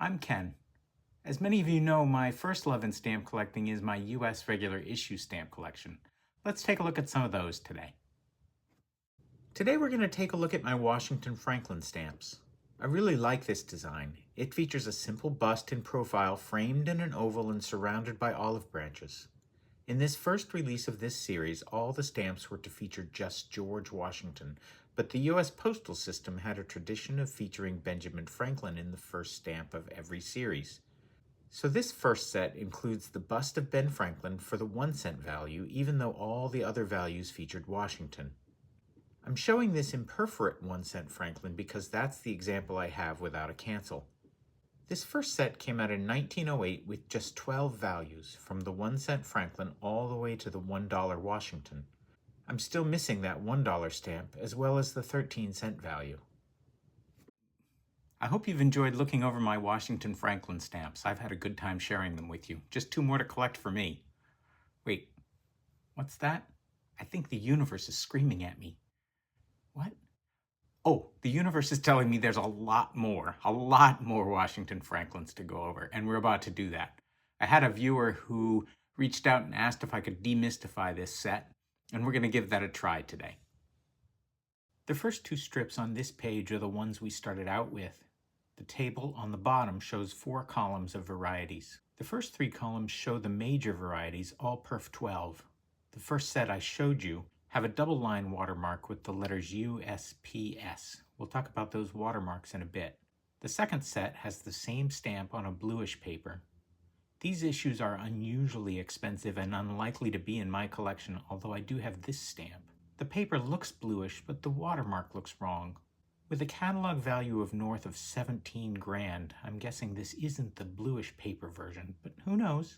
I'm Ken. As many of you know, my first love in stamp collecting is my US regular issue stamp collection. Let's take a look at some of those today. Today we're going to take a look at my Washington Franklin stamps. I really like this design. It features a simple bust in profile framed in an oval and surrounded by olive branches. In this first release of this series, all the stamps were to feature just George Washington, but the U.S. Postal System had a tradition of featuring Benjamin Franklin in the first stamp of every series. So this first set includes the bust of Ben Franklin for the 1-cent value, even though all the other values featured Washington. I'm showing this imperforate 1-cent Franklin because that's the example I have without a cancel. This first set came out in 1908 with just 12 values, from the 1-cent Franklin all the way to the $1 Washington. I'm still missing that $1 stamp, as well as the 13-cent value. I hope you've enjoyed looking over my Washington Franklin stamps. I've had a good time sharing them with you. Just 2 more to collect for me. Wait, what's that? I think the universe is screaming at me. What? Oh, the universe is telling me there's a lot more Washington Franklins to go over, and we're about to do that. I had a viewer who reached out and asked if I could demystify this set, and we're going to give that a try today. The first 2 strips on this page are the ones we started out with. The table on the bottom shows 4 columns of varieties. The first 3 columns show the major varieties, all perf 12. The first set I showed you have a double line watermark with the letters USPS. We'll talk about those watermarks in a bit. The second set has the same stamp on a bluish paper. These issues are unusually expensive and unlikely to be in my collection, although I do have this stamp. The paper looks bluish, but the watermark looks wrong. With a catalog value of north of 17 grand, I'm guessing this isn't the bluish paper version, but who knows?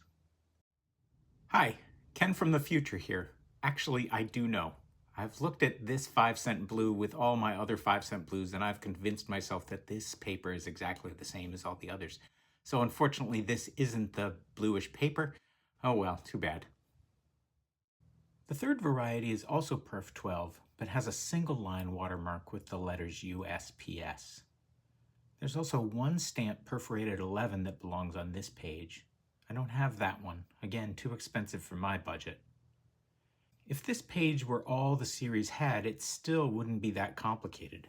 Hi, Ken from the future here. Actually, I do know. I've looked at this 5-cent blue with all my other 5-cent blues, and I've convinced myself that this paper is exactly the same as all the others. So unfortunately, this isn't the bluish paper. Oh well, too bad. The third variety is also perf 12, but has a single line watermark with the letters USPS. There's also one stamp perforated 11 that belongs on this page. I don't have that one. Again, too expensive for my budget. If this page were all the series had, it still wouldn't be that complicated.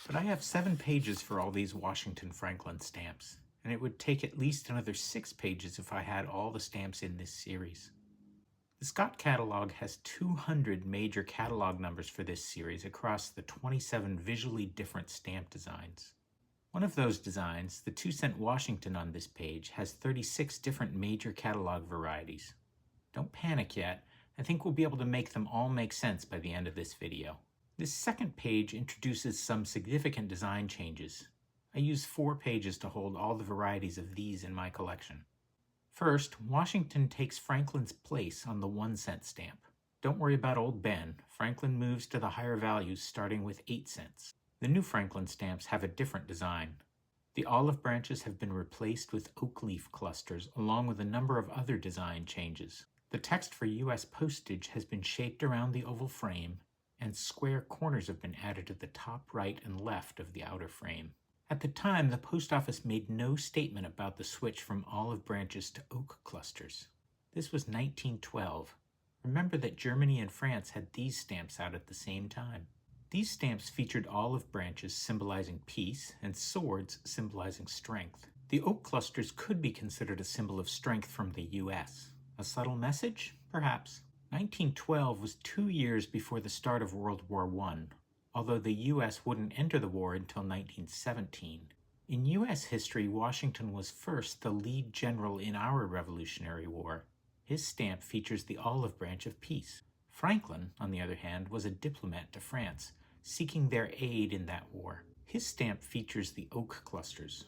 But I have 7 pages for all these Washington Franklin stamps, and it would take at least another 6 pages if I had all the stamps in this series. The Scott catalog has 200 major catalog numbers for this series across the 27 visually different stamp designs. One of those designs, the 2-cent Washington on this page, has 36 different major catalog varieties. Don't panic yet. I think we'll be able to make them all make sense by the end of this video. This second page introduces some significant design changes. I use 4 pages to hold all the varieties of these in my collection. First, Washington takes Franklin's place on the 1-cent stamp. Don't worry about old Ben. Franklin moves to the higher values starting with 8 cents. The new Franklin stamps have a different design. The olive branches have been replaced with oak leaf clusters, along with a number of other design changes. The text for U.S. postage has been shaped around the oval frame, and square corners have been added to the top right and left of the outer frame. At the time, the post office made no statement about the switch from olive branches to oak clusters. This was 1912. Remember that Germany and France had these stamps out at the same time. These stamps featured olive branches symbolizing peace and swords symbolizing strength. The oak clusters could be considered a symbol of strength from the U.S. A subtle message? Perhaps. 1912 was 2 years before the start of World War I, although the U.S. wouldn't enter the war until 1917. In U.S. history, Washington was first the lead general in our Revolutionary War. His stamp features the olive branch of peace. Franklin, on the other hand, was a diplomat to France, seeking their aid in that war. His stamp features the oak clusters.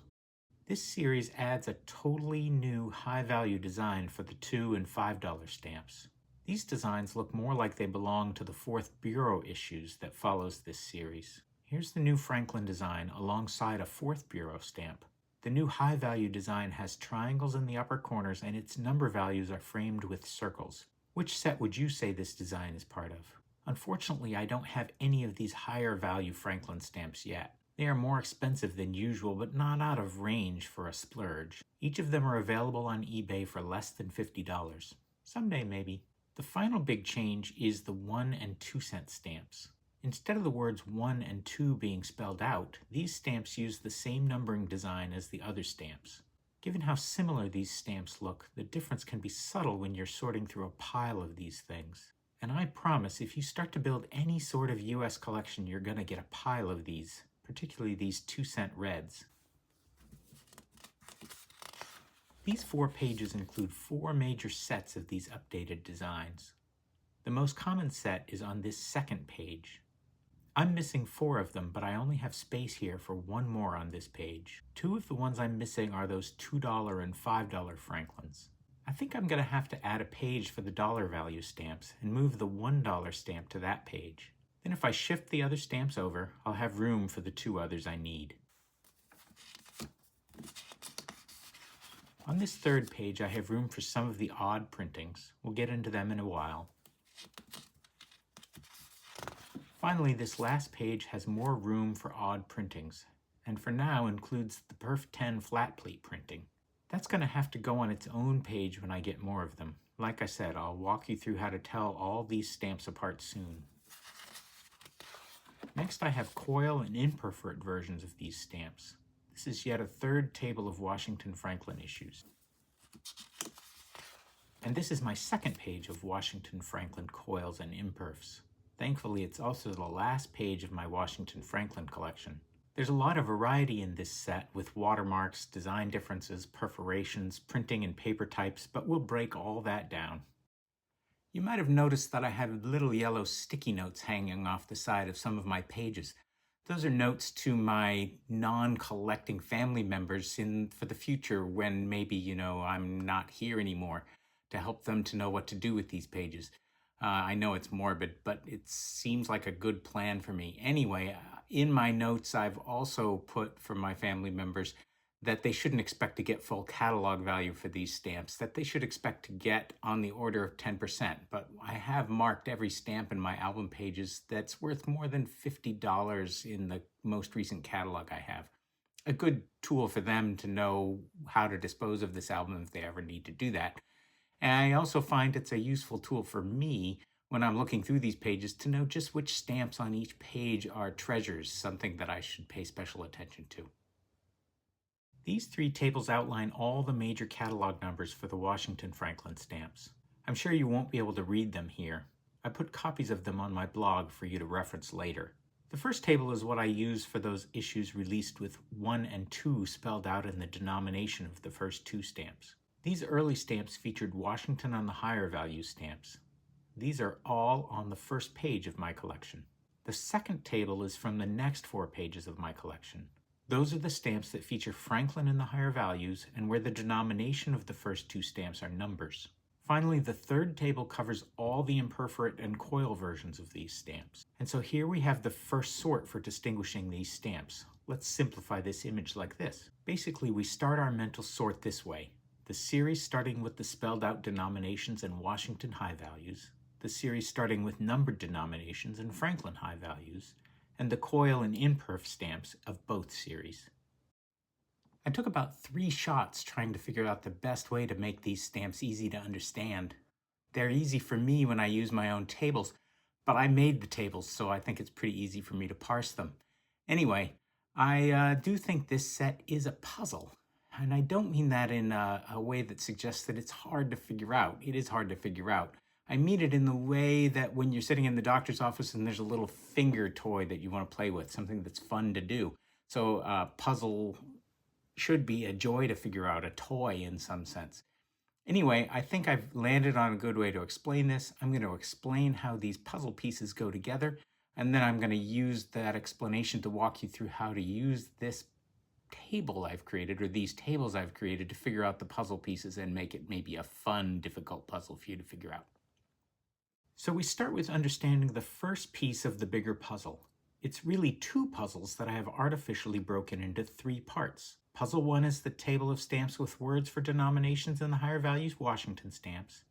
This series adds a totally new high-value design for the $2 and $5 stamps. These designs look more like they belong to the 4th Bureau issues that follows this series. Here's the new Franklin design alongside a 4th Bureau stamp. The new high-value design has triangles in the upper corners and its number values are framed with circles. Which set would you say this design is part of? Unfortunately, I don't have any of these higher value Franklin stamps yet. They are more expensive than usual, but not out of range for a splurge. Each of them are available on eBay for less than $50. Someday, maybe. The final big change is the 1 and 2 cent stamps. Instead of the words 1 and 2 being spelled out, these stamps use the same numbering design as the other stamps. Given how similar these stamps look, the difference can be subtle when you're sorting through a pile of these things. And I promise, if you start to build any sort of US collection, you're going to get a pile of these, particularly these 2-cent reds. These 4 pages include 4 major sets of these updated designs. The most common set is on this second page. I'm missing 4 of them, but I only have space here for 1 more on this page. 2 of the ones I'm missing are those $2 and $5 Franklins. I think I'm going to have to add a page for the dollar value stamps and move the $1 stamp to that page. Then if I shift the other stamps over, I'll have room for the 2 others I need. On this third page, I have room for some of the odd printings. We'll get into them in a while. Finally, this last page has more room for odd printings, and for now includes the Perf 10 flat plate printing. That's going to have to go on its own page when I get more of them. Like I said, I'll walk you through how to tell all these stamps apart soon. Next, I have coil and imperforate versions of these stamps. This is yet a third table of Washington Franklin issues. And this is my second page of Washington Franklin coils and imperfs. Thankfully, it's also the last page of my Washington Franklin collection. There's a lot of variety in this set with watermarks, design differences, perforations, printing and paper types, but we'll break all that down. You might have noticed that I have little yellow sticky notes hanging off the side of some of my pages. Those are notes to my non-collecting family members for the future when maybe, I'm not here anymore, to help them to know what to do with these pages. I know it's morbid, but it seems like a good plan for me. Anyway, in my notes, I've also put for my family members that they shouldn't expect to get full catalog value for these stamps, that they should expect to get on the order of 10%. But I have marked every stamp in my album pages that's worth more than $50 in the most recent catalog I have. A good tool for them to know how to dispose of this album if they ever need to do that. And I also find it's a useful tool for me when I'm looking through these pages to know just which stamps on each page are treasures, something that I should pay special attention to. These 3 tables outline all the major catalog numbers for the Washington Franklin stamps. I'm sure you won't be able to read them here. I put copies of them on my blog for you to reference later. The first table is what I use for those issues released with 1 and 2 spelled out in the denomination of the first 2 stamps. These early stamps featured Washington on the higher value stamps. These are all on the first page of my collection. The second table is from the next 4 pages of my collection. Those are the stamps that feature Franklin in the higher values and where the denomination of the first 2 stamps are numbers. Finally, the third table covers all the imperforate and coil versions of these stamps. And so here we have the first sort for distinguishing these stamps. Let's simplify this image like this. Basically, we start our mental sort this way. The series starting with the spelled out denominations and Washington high values, the series starting with numbered denominations and Franklin high values, and the coil and imperf stamps of both series. I took about 3 shots trying to figure out the best way to make these stamps easy to understand. They're easy for me when I use my own tables, but I made the tables, so I think it's pretty easy for me to parse them. Anyway, I do think this set is a puzzle. And I don't mean that in a way that suggests that it's hard to figure out. It is hard to figure out. I mean it in the way that when you're sitting in the doctor's office and there's a little finger toy that you want to play with, something that's fun to do. So a puzzle should be a joy to figure out, a toy in some sense. Anyway, I think I've landed on a good way to explain this. I'm going to explain how these puzzle pieces go together, and then I'm going to use that explanation to walk you through how to use this table I've created, or these tables I've created, to figure out the puzzle pieces and make it maybe a fun, difficult puzzle for you to figure out. So we start with understanding the first piece of the bigger puzzle. It's really 2 puzzles that I have artificially broken into 3 parts. Puzzle 1 is the table of stamps with words for denominations and the higher values Washington stamps.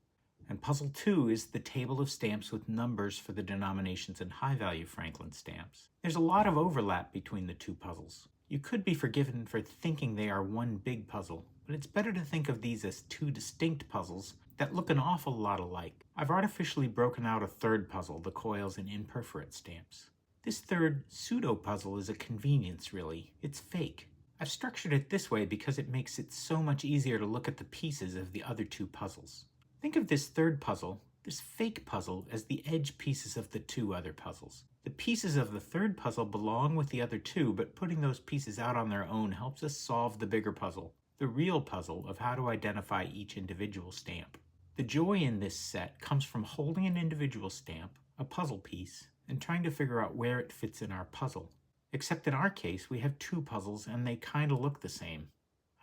And puzzle 2 is the table of stamps with numbers for the denominations and high-value Franklin stamps. There's a lot of overlap between the two puzzles. You could be forgiven for thinking they are one big puzzle, but it's better to think of these as two distinct puzzles that look an awful lot alike. I've artificially broken out a third puzzle, the coils and imperforate stamps. This third pseudo-puzzle is a convenience, really. It's fake. I've structured it this way because it makes it so much easier to look at the pieces of the other two puzzles. Think of this third puzzle, this fake puzzle, as the edge pieces of the two other puzzles. The pieces of the third puzzle belong with the other two, but putting those pieces out on their own helps us solve the bigger puzzle, the real puzzle of how to identify each individual stamp. The joy in this set comes from holding an individual stamp, a puzzle piece, and trying to figure out where it fits in our puzzle. Except in our case, we have two puzzles and they kind of look the same.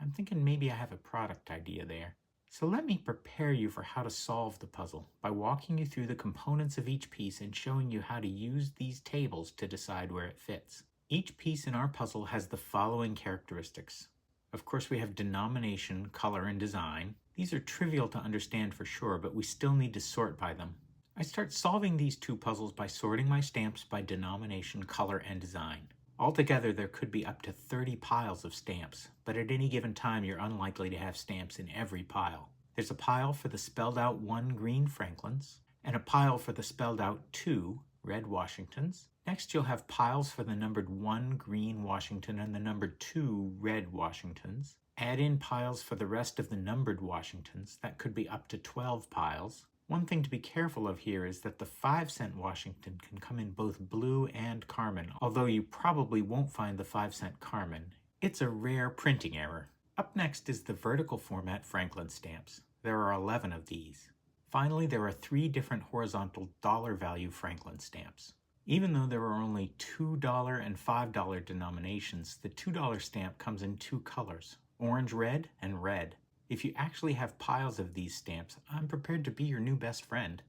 I'm thinking maybe I have a product idea there. So let me prepare you for how to solve the puzzle by walking you through the components of each piece and showing you how to use these tables to decide where it fits. Each piece in our puzzle has the following characteristics. Of course, we have denomination, color, and design. These are trivial to understand for sure, but we still need to sort by them. I start solving these two puzzles by sorting my stamps by denomination, color, and design. Altogether, there could be up to 30 piles of stamps, but at any given time, you're unlikely to have stamps in every pile. There's a pile for the spelled out 1 green Franklins, and a pile for the spelled out 2 red Washingtons. Next, you'll have piles for the numbered 1 green Washington and the numbered 2 red Washingtons. Add in piles for the rest of the numbered Washingtons. That could be up to 12 piles. One thing to be careful of here is that the 5-cent Washington can come in both blue and carmine, although you probably won't find the 5-cent carmine. It's a rare printing error. Up next is the vertical format Franklin stamps. There are 11 of these. Finally, there are 3 different horizontal dollar value Franklin stamps. Even though there are only $2 and $5 denominations, the $2 stamp comes in 2 colors, orange red and red. If you actually have piles of these stamps, I'm prepared to be your new best friend.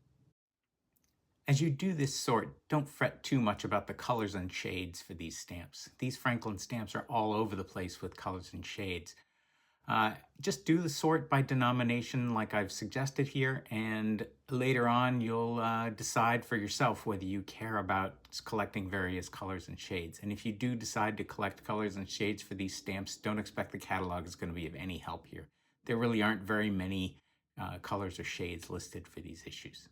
As you do this sort, don't fret too much about the colors and shades for these stamps. These Franklin stamps are all over the place with colors and shades. Just do the sort by denomination like I've suggested here, and later on you'll decide for yourself whether you care about collecting various colors and shades. And if you do decide to collect colors and shades for these stamps, don't expect the catalog is going to be of any help here. There really aren't very many colors or shades listed for these issues.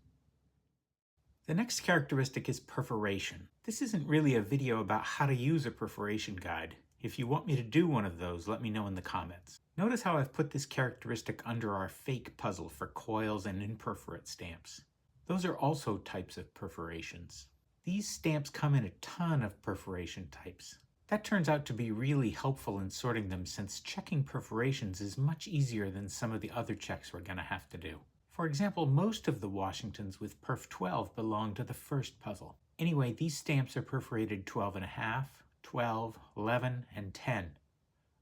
The next characteristic is perforation. This isn't really a video about how to use a perforation guide. If you want me to do one of those, let me know in the comments. Notice how I've put this characteristic under our fake puzzle for coils and imperforate stamps. Those are also types of perforations. These stamps come in a ton of perforation types. That turns out to be really helpful in sorting them since checking perforations is much easier than some of the other checks we're going to have to do. For example, most of the Washingtons with perf 12 belong to the first puzzle. Anyway, these stamps are perforated 12.5, 12, 11, and 10.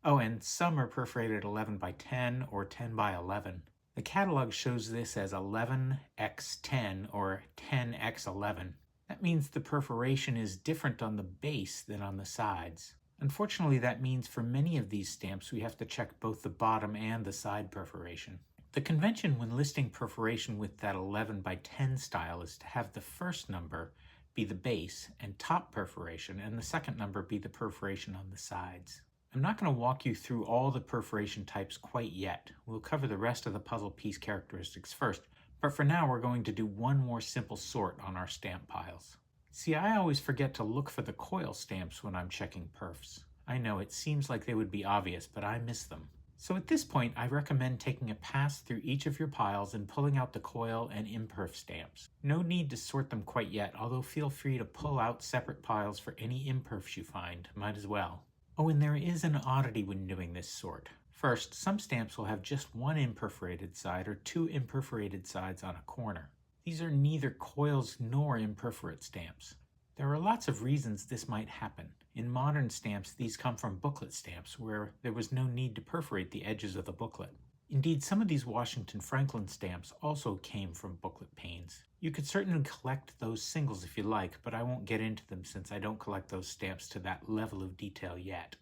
Oh, and some are perforated 11 by 10 or 10 by 11. The catalog shows this as 11x10 or 10x11. That means the perforation is different on the base than on the sides. Unfortunately, that means for many of these stamps we have to check both the bottom and the side perforation. The convention when listing perforation with that 11 by 10 style is to have the first number be the base and top perforation, and the second number be the perforation on the sides. I'm not going to walk you through all the perforation types quite yet. We'll cover the rest of the puzzle piece characteristics first, but for now we're going to do one more simple sort on our stamp piles. See, I always forget to look for the coil stamps when I'm checking perfs. I know it seems like they would be obvious, but I miss them. So at this point, I recommend taking a pass through each of your piles and pulling out the coil and imperf stamps. No need to sort them quite yet, although feel free to pull out separate piles for any imperfs you find, might as well. Oh, and there is an oddity when doing this sort. First, some stamps will have just one imperforated side or 2 imperforated sides on a corner. These are neither coils nor imperforate stamps. There are lots of reasons this might happen. In modern stamps, these come from booklet stamps, where there was no need to perforate the edges of the booklet. Indeed, some of these Washington Franklin stamps also came from booklet panes. You could certainly collect those singles if you like, but I won't get into them since I don't collect those stamps to that level of detail yet.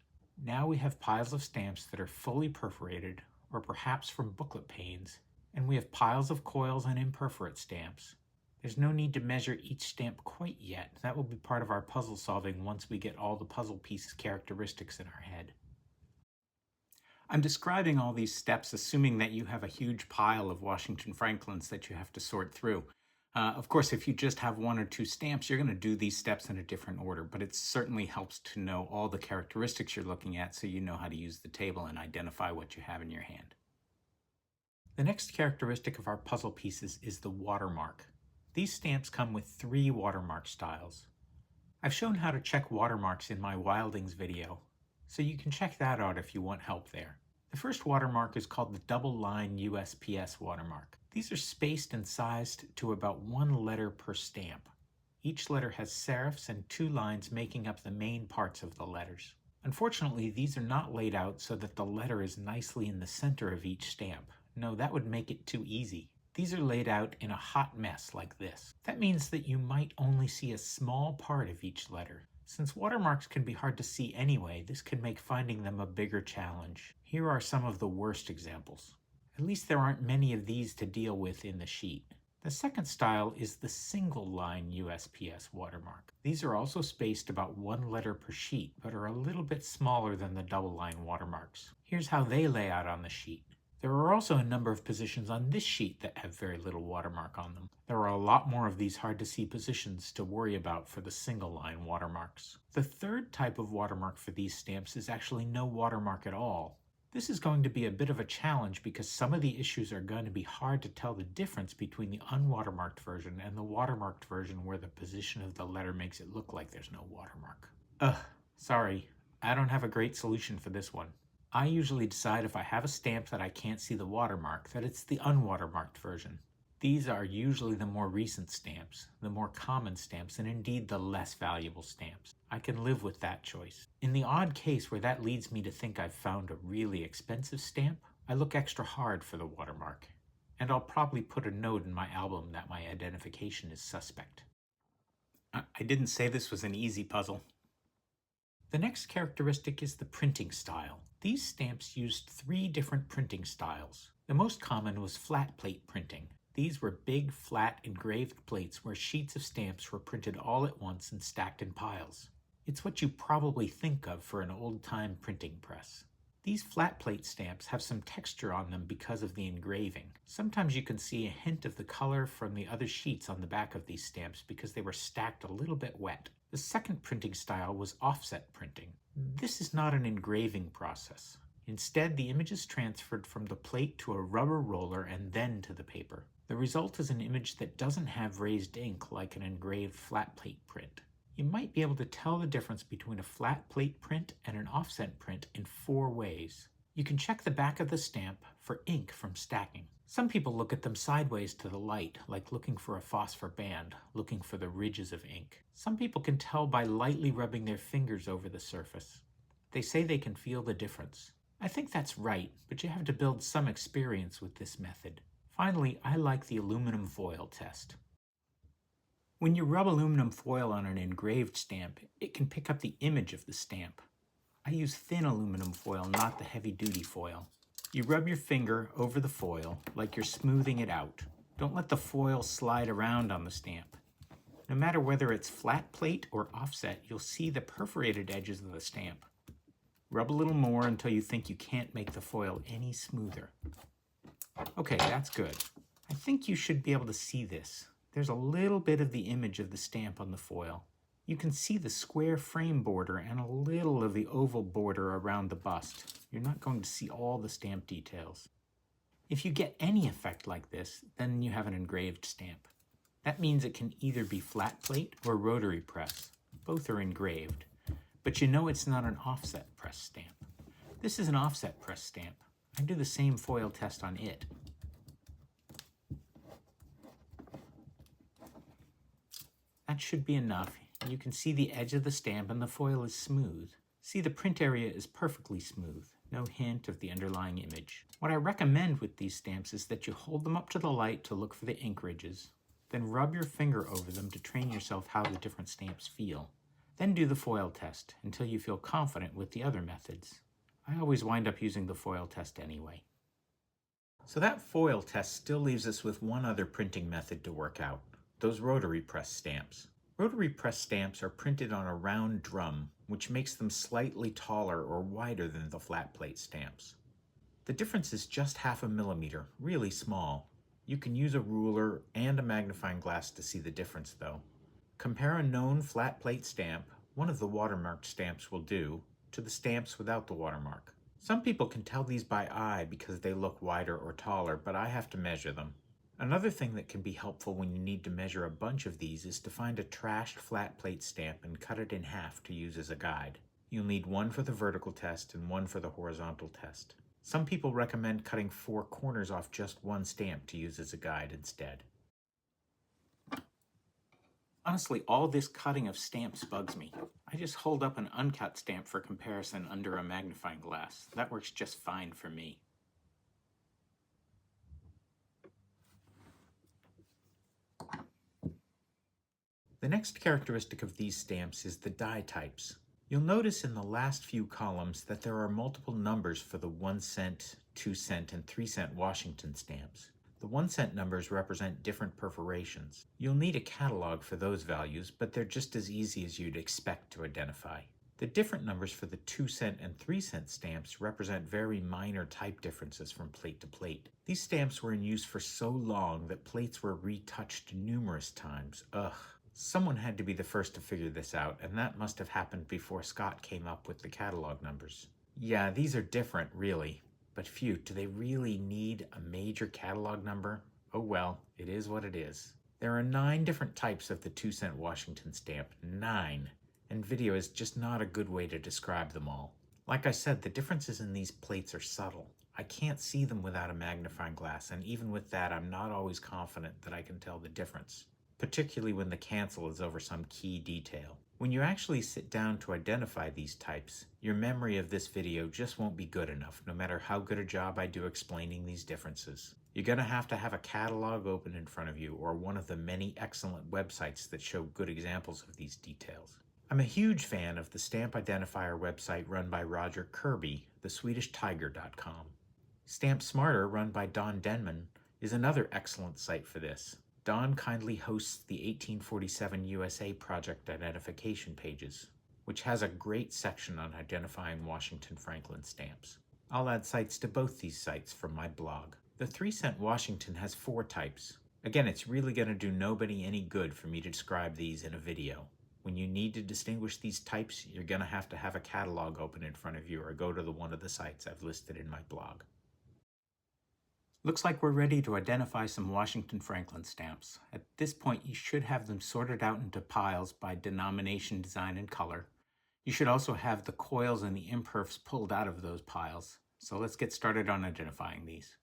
Now we have piles of stamps that are fully perforated, or perhaps from booklet panes, And we have piles of coils and imperforate stamps. There's no need to measure each stamp quite yet. That will be part of our puzzle solving once we get all the puzzle pieces characteristics in our head. I'm describing all these steps assuming that you have a huge pile of Washington Franklins that you have to sort through. Of course, if you just have one or two stamps, you're going to do these steps in a different order, but it certainly helps to know all the characteristics you're looking at so you know how to use the table and identify what you have in your hand. The next characteristic of our puzzle pieces is the watermark. These stamps come with 3 watermark styles. I've shown how to check watermarks in my Wildings video, so you can check that out if you want help there. The first watermark is called the double line USPS watermark. These are spaced and sized to about 1 letter per stamp. Each letter has serifs and 2 lines making up the main parts of the letters. Unfortunately, these are not laid out so that the letter is nicely in the center of each stamp. No, that would make it too easy. These are laid out in a hot mess like this. That means that you might only see a small part of each letter. Since watermarks can be hard to see anyway, this can make finding them a bigger challenge. Here are some of the worst examples. At least there aren't many of these to deal with in the sheet. The second style is the single line USPS watermark. These are also spaced about 1 letter per sheet, but are a little bit smaller than the double line watermarks. Here's how they lay out on the sheet. There are also a number of positions on this sheet that have very little watermark on them. There are a lot more of these hard-to-see positions to worry about for the single-line watermarks. The third type of watermark for these stamps is actually no watermark at all. This is going to be a bit of a challenge because some of the issues are going to be hard to tell the difference between the unwatermarked version and the watermarked version where the position of the letter makes it look like there's no watermark. Sorry, I don't have a great solution for this one. I usually decide if I have a stamp that I can't see the watermark, that it's the unwatermarked version. These are usually the more recent stamps, the more common stamps, and indeed the less valuable stamps. I can live with that choice. In the odd case where that leads me to think I've found a really expensive stamp, I look extra hard for the watermark. And I'll probably put a note in my album that my identification is suspect. I didn't say this was an easy puzzle. The next characteristic is the printing style. These stamps used 3 different printing styles. The most common was flat plate printing. These were big, flat, engraved plates where sheets of stamps were printed all at once and stacked in piles. It's what you probably think of for an old-time printing press. These flat plate stamps have some texture on them because of the engraving. Sometimes you can see a hint of the color from the other sheets on the back of these stamps because they were stacked a little bit wet. The second printing style was offset printing. This is not an engraving process. Instead, the image is transferred from the plate to a rubber roller and then to the paper. The result is an image that doesn't have raised ink like an engraved flat plate print. You might be able to tell the difference between a flat plate print and an offset print in 4 ways. You can check the back of the stamp for ink from stacking. Some people look at them sideways to the light, like looking for a phosphor band, looking for the ridges of ink. Some people can tell by lightly rubbing their fingers over the surface. They say they can feel the difference. I think that's right, but you have to build some experience with this method. Finally, I like the aluminum foil test. When you rub aluminum foil on an engraved stamp, it can pick up the image of the stamp. I use thin aluminum foil, not the heavy-duty foil. You rub your finger over the foil like you're smoothing it out. Don't let the foil slide around on the stamp. No matter whether it's flat plate or offset, you'll see the perforated edges of the stamp. Rub a little more until you think you can't make the foil any smoother. Okay, that's good. I think you should be able to see this. There's a little bit of the image of the stamp on the foil. You can see the square frame border and a little of the oval border around the bust. You're not going to see all the stamp details. If you get any effect like this, then you have an engraved stamp. That means it can either be flat plate or rotary press. Both are engraved, but you know it's not an offset press stamp. This is an offset press stamp. I do the same foil test on it. That should be enough. You can see the edge of the stamp and the foil is smooth. See, the print area is perfectly smooth. No hint of the underlying image. What I recommend with these stamps is that you hold them up to the light to look for the ink ridges, then rub your finger over them to train yourself how the different stamps feel. Then do the foil test until you feel confident with the other methods. I always wind up using the foil test anyway. So that foil test still leaves us with one other printing method to work out, those rotary press stamps. Rotary press stamps are printed on a round drum, which makes them slightly taller or wider than the flat plate stamps. The difference is just 0.5 millimeter, really small. You can use a ruler and a magnifying glass to see the difference though. Compare a known flat plate stamp, one of the watermarked stamps will do, to the stamps without the watermark. Some people can tell these by eye because they look wider or taller, but I have to measure them. Another thing that can be helpful when you need to measure a bunch of these is to find a trashed flat plate stamp and cut it in half to use as a guide. You'll need one for the vertical test and one for the horizontal test. Some people recommend cutting 4 corners off just one stamp to use as a guide instead. Honestly, all this cutting of stamps bugs me. I just hold up an uncut stamp for comparison under a magnifying glass. That works just fine for me. The next characteristic of these stamps is the die types. You'll notice in the last few columns that there are multiple numbers for the 1 cent, 2 cent, and 3 cent Washington stamps. The 1 cent numbers represent different perforations. You'll need a catalog for those values, but they're just as easy as you'd expect to identify. The different numbers for the 2 cent and 3 cent stamps represent very minor type differences from plate to plate. These stamps were in use for so long that plates were retouched numerous times. Ugh. Someone had to be the first to figure this out, and that must have happened before Scott came up with the catalog numbers. Yeah, these are different, really. But phew, do they really need a major catalog number? Oh well, it is what it is. There are 9 different types of the 2 cent Washington stamp. 9. And video is just not a good way to describe them all. Like I said, the differences in these plates are subtle. I can't see them without a magnifying glass, and even with that, I'm not always confident that I can tell the difference, particularly when the cancel is over some key detail. When you actually sit down to identify these types, your memory of this video just won't be good enough, no matter how good a job I do explaining these differences. You're going to have a catalog open in front of you, or one of the many excellent websites that show good examples of these details. I'm a huge fan of the stamp identifier website run by Roger Kirby, the SwedishTiger.com. Stamp Smarter, run by Don Denman, is another excellent site for this. Don kindly hosts the 1847 USA Project identification pages, which has a great section on identifying Washington Franklin stamps. I'll add sites to both these sites from my blog. The 3 cent Washington has 4 types. Again, it's really going to do nobody any good for me to describe these in a video. When you need to distinguish these types, you're going to have a catalog open in front of you or go to one of the sites I've listed in my blog. Looks like we're ready to identify some Washington Franklin stamps. At this point, you should have them sorted out into piles by denomination, design, and color. You should also have the coils and the imperfs pulled out of those piles. So let's get started on identifying these.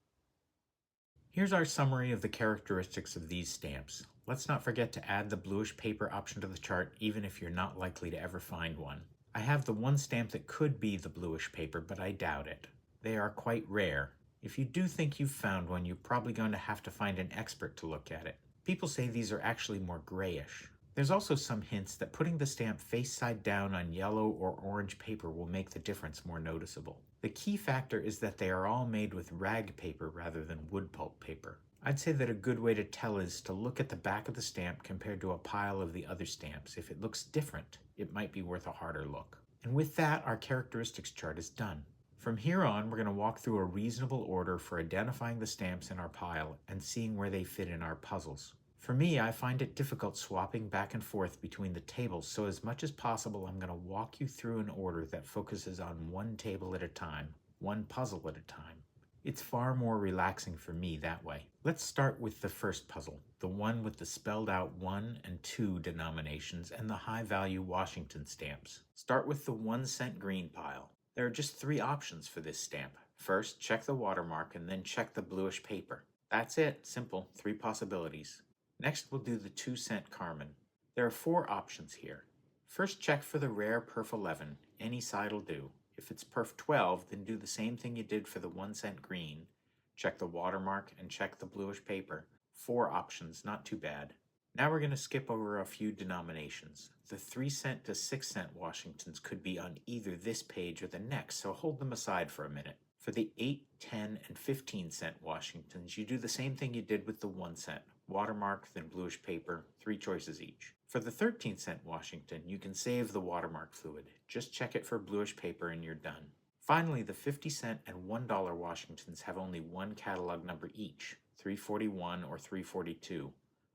Here's our summary of the characteristics of these stamps. Let's not forget to add the bluish paper option to the chart, even if you're not likely to ever find one. I have the one stamp that could be the bluish paper, but I doubt it. They are quite rare. If you do think you've found one, you're probably going to have to find an expert to look at it. People say these are actually more grayish. There's also some hints that putting the stamp face side down on yellow or orange paper will make the difference more noticeable. The key factor is that they are all made with rag paper rather than wood pulp paper. I'd say that a good way to tell is to look at the back of the stamp compared to a pile of the other stamps. If it looks different, it might be worth a harder look. And with that, our characteristics chart is done. From here on, we're going to walk through a reasonable order for identifying the stamps in our pile and seeing where they fit in our puzzles. For me, I find it difficult swapping back and forth between the tables, so as much as possible, I'm going to walk you through an order that focuses on one table at a time, one puzzle at a time. It's far more relaxing for me that way. Let's start with the first puzzle, the one with the spelled out 1 and 2 denominations and the high value Washington stamps. Start with the 1 cent green pile. There are just 3 options for this stamp. First, check the watermark and then check the bluish paper. That's it, simple, 3 possibilities. Next, we'll do the 2 cent Carmen. There are 4 options here. First, check for the rare perf 11. Any side will do. If it's perf 12, then do the same thing you did for the 1 cent green. Check the watermark and check the bluish paper. 4 options, not too bad. Now we're going to skip over a few denominations. The 3 cent to 6 cent Washingtons could be on either this page or the next, so hold them aside for a minute. For the 8, 10, and 15-cent Washingtons, you do the same thing you did with the 1 cent. Watermark, then bluish paper, 3 choices each. For the 13-cent Washington, you can save the watermark fluid. Just check it for bluish paper and you're done. Finally, the 50-cent and $1 Washingtons have only one catalog number each, 341 or 342.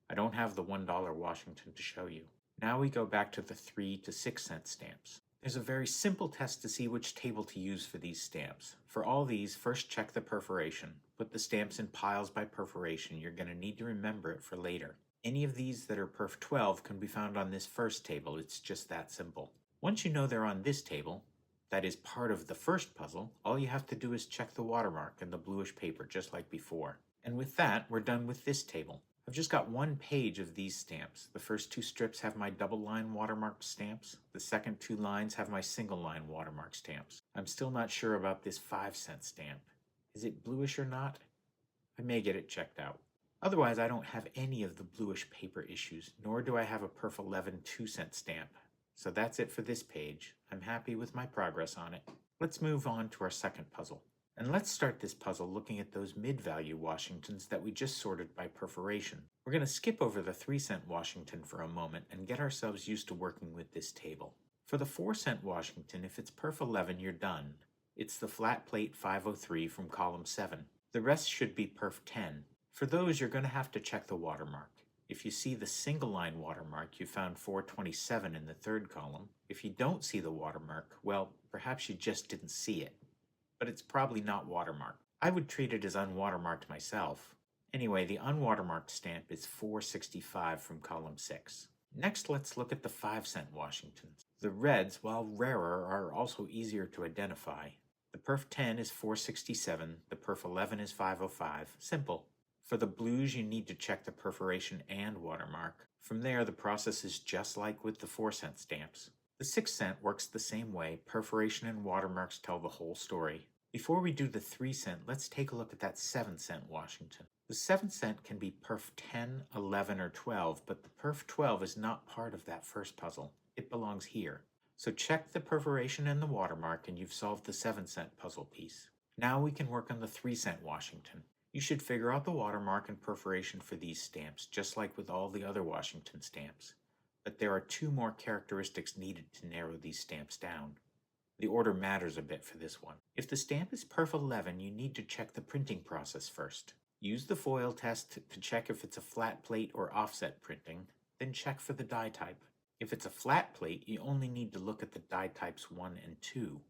I don't have the $1 Washington to show you. Now we go back to the 3 to 6 cent stamps. There's a very simple test to see which table to use for these stamps. For all these, first check the perforation. Put the stamps in piles by perforation. You're going to need to remember it for later. Any of these that are perf 12 can be found on this first table. It's just that simple. Once you know they're on this table, that is part of the first puzzle, all you have to do is check the watermark in the bluish paper just like before. And with that, we're done with this table. I've just got one page of these stamps. The first 2 strips have my double line watermarked stamps. The second 2 lines have my single line watermark stamps. I'm still not sure about this 5-cent stamp. Is it bluish or not? I may get it checked out. Otherwise, I don't have any of the bluish paper issues, nor do I have a perf 11 2-cent stamp. So that's it for this page. I'm happy with my progress on it. Let's move on to our second puzzle. And let's start this puzzle looking at those mid-value Washingtons that we just sorted by perforation. We're going to skip over the 3-cent Washington for a moment and get ourselves used to working with this table. For the 4-cent Washington, if it's perf 11, you're done. It's the flat plate 503 from column 7. The rest should be perf 10. For those, you're going to have to check the watermark. If you see the single line watermark, you found 427 in the 3rd column. If you don't see the watermark, well, perhaps you just didn't see it. But it's probably not watermarked. I would treat it as unwatermarked myself. Anyway, the unwatermarked stamp is 465 from column 6. Next, let's look at the 5-cent Washingtons. The reds, while rarer, are also easier to identify. The perf 10 is 467, the perf 11 is 505. Simple. For the blues, you need to check the perforation and watermark. From there, the process is just like with the 4-cent stamps. The 6-cent works the same way. Perforation and watermarks tell the whole story. Before we do the 3-cent, let's take a look at that 7-cent Washington. The 7-cent can be perf 10, 11, or 12, but the perf 12 is not part of that first puzzle. It belongs here. So check the perforation and the watermark and you've solved the 7-cent puzzle piece. Now we can work on the 3-cent Washington. You should figure out the watermark and perforation for these stamps, just like with all the other Washington stamps. But there are 2 more characteristics needed to narrow these stamps down. The order matters a bit for this one. If the stamp is perf 11, you need to check the printing process first. Use the foil test to check if it's a flat plate or offset printing, then check for the die type. If it's a flat plate, you only need to look at the die types 1 and 2.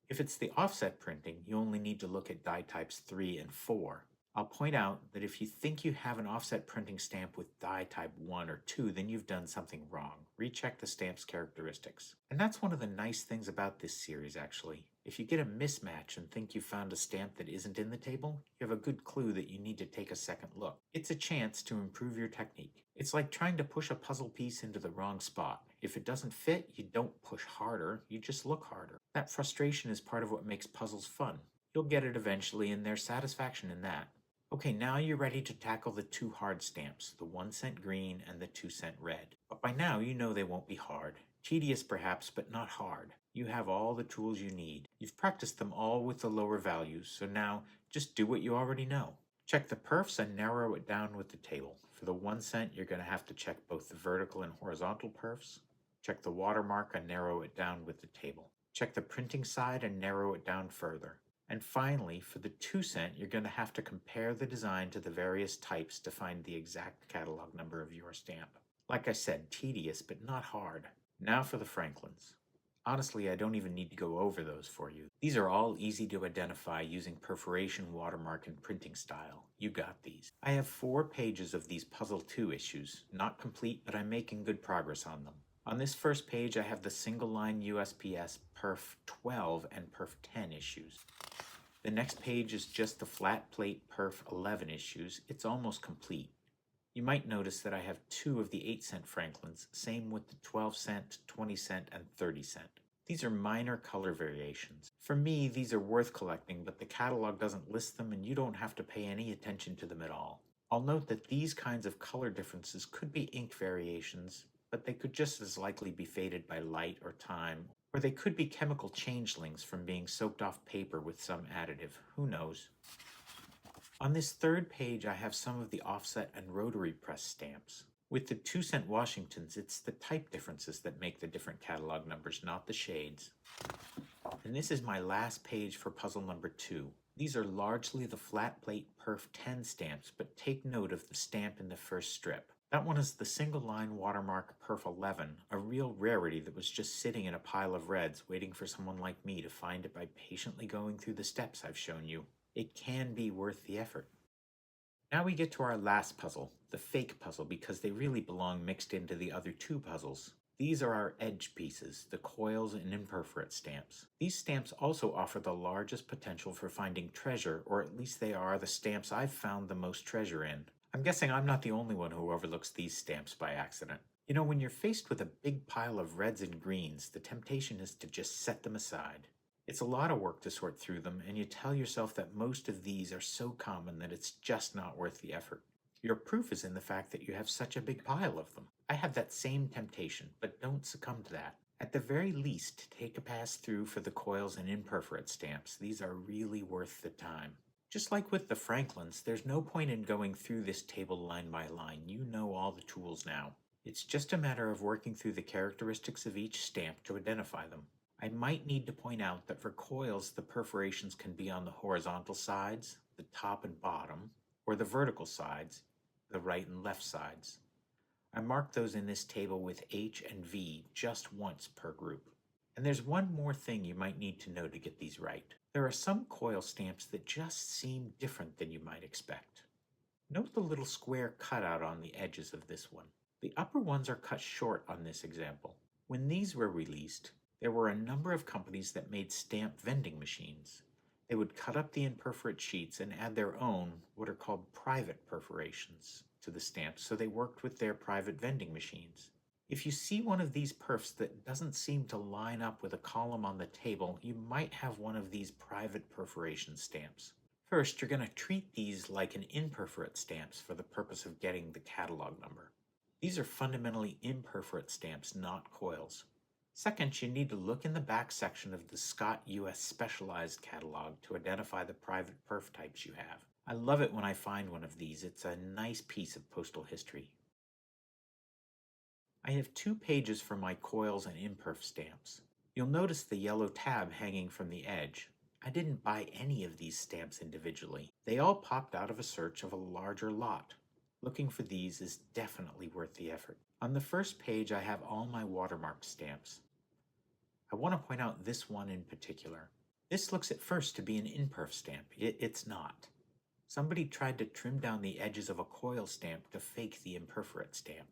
If it's the offset printing, you only need to look at die types 3 and 4. I'll point out that if you think you have an offset printing stamp with die type 1 or 2, then you've done something wrong. Recheck the stamp's characteristics. And that's one of the nice things about this series, actually. If you get a mismatch and think you found a stamp that isn't in the table, you have a good clue that you need to take a second look. It's a chance to improve your technique. It's like trying to push a puzzle piece into the wrong spot. If it doesn't fit, you don't push harder, you just look harder. That frustration is part of what makes puzzles fun. You'll get it eventually, and there's satisfaction in that. Okay, now you're ready to tackle the 2 hard stamps, the 1-cent green and the 2-cent red. But by now you know they won't be hard. Tedious perhaps, but not hard. You have all the tools you need. You've practiced them all with the lower values, so now just do what you already know. Check the perfs and narrow it down with the table. For the 1-cent, you're going to have to check both the vertical and horizontal perfs. Check the watermark and narrow it down with the table. Check the printing side and narrow it down further. And finally, for the 2-cent, you're going to have to compare the design to the various types to find the exact catalog number of your stamp. Like I said, tedious, but not hard. Now for the Franklins. Honestly, I don't even need to go over those for you. These are all easy to identify using perforation, watermark, and printing style. You got these. I have 4 pages of these Puzzle 2 issues. Not complete, but I'm making good progress on them. On this first page, I have the single-line USPS Perf 12 and Perf 10 issues. The next page is just the flat plate Perf 11 issues. It's almost complete. You might notice that I have 2 of the 8-cent Franklins, same with the 12-cent, 20-cent, and 30-cent. These are minor color variations. For me, these are worth collecting, but the catalog doesn't list them and you don't have to pay any attention to them at all. I'll note that these kinds of color differences could be ink variations, but they could just as likely be faded by light or time, Or they could be chemical changelings from being soaked off paper with some additive. Who knows? On this third page, I have some of the offset and rotary press stamps. With the 2-cent Washingtons, it's the type differences that make the different catalog numbers, not the shades. And this is my last page for puzzle number 2. These are largely the flat plate Perf 10 stamps, but take note of the stamp in the first strip. That one is the single line watermark Perf 11, a real rarity that was just sitting in a pile of reds waiting for someone like me to find it by patiently going through the steps I've shown you. It can be worth the effort. Now we get to our last puzzle, the fake puzzle, because they really belong mixed into the other 2 puzzles. These are our edge pieces, the coils and imperforate stamps. These stamps also offer the largest potential for finding treasure, or at least they are the stamps I've found the most treasure in. I'm guessing I'm not the only one who overlooks these stamps by accident. You know, when you're faced with a big pile of reds and greens, the temptation is to just set them aside. It's a lot of work to sort through them, and you tell yourself that most of these are so common that it's just not worth the effort. Your proof is in the fact that you have such a big pile of them. I have that same temptation, but don't succumb to that. At the very least, take a pass through for the coils and imperforate stamps. These are really worth the time. Just like with the Franklins, there's no point in going through this table line by line. You know all the tools now. It's just a matter of working through the characteristics of each stamp to identify them. I might need to point out that for coils, the perforations can be on the horizontal sides, the top and bottom, or the vertical sides, the right and left sides. I marked those in this table with H and V just once per group. And there's one more thing you might need to know to get these right. There are some coil stamps that just seem different than you might expect. Note the little square cutout on the edges of this one. The upper ones are cut short on this example. When these were released, there were a number of companies that made stamp vending machines. They would cut up the imperforate sheets and add their own, what are called private perforations, to the stamps, so they worked with their private vending machines. If you see one of these perfs that doesn't seem to line up with a column on the table, you might have one of these private perforation stamps. First, you're going to treat these like an imperforate stamps for the purpose of getting the catalog number. These are fundamentally imperforate stamps, not coils. Second, you need to look in the back section of the Scott U.S. Specialized catalog to identify the private perf types you have. I love it when I find one of these. It's a nice piece of postal history. I have 2 pages for my coils and imperf stamps. You'll notice the yellow tab hanging from the edge. I didn't buy any of these stamps individually. They all popped out of a search of a larger lot. Looking for these is definitely worth the effort. On the first page, I have all my watermark stamps. I want to point out this one in particular. This looks at first to be an imperf stamp. It's not. Somebody tried to trim down the edges of a coil stamp to fake the imperforate stamp.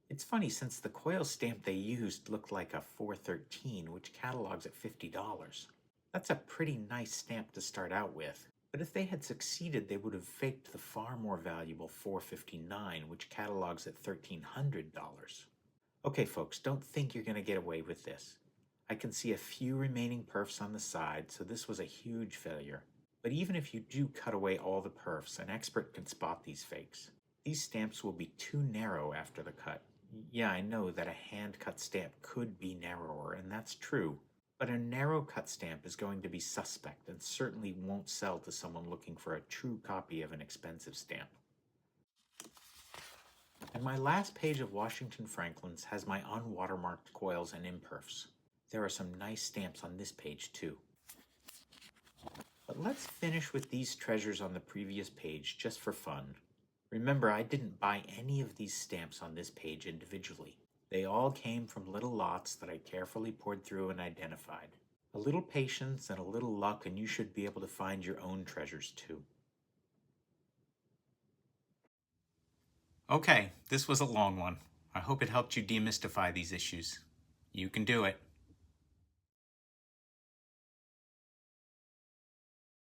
It's funny, since the coil stamp they used looked like a 413, which catalogs at $50. That's a pretty nice stamp to start out with, but if they had succeeded, they would have faked the far more valuable 459, which catalogs at $1,300. Okay folks, don't think you're going to get away with this. I can see a few remaining perfs on the side, so this was a huge failure. But even if you do cut away all the perfs, an expert can spot these fakes. These stamps will be too narrow after the cut. Yeah, I know that a hand-cut stamp could be narrower, and that's true. But a narrow cut stamp is going to be suspect and certainly won't sell to someone looking for a true copy of an expensive stamp. And my last page of Washington Franklin's has my unwatermarked coils and imperfs. There are some nice stamps on this page too. But let's finish with these treasures on the previous page just for fun. Remember, I didn't buy any of these stamps on this page individually. They all came from little lots that I carefully poured through and identified. A little patience and a little luck and you should be able to find your own treasures too. Okay, this was a long one. I hope it helped you demystify these issues. You can do it.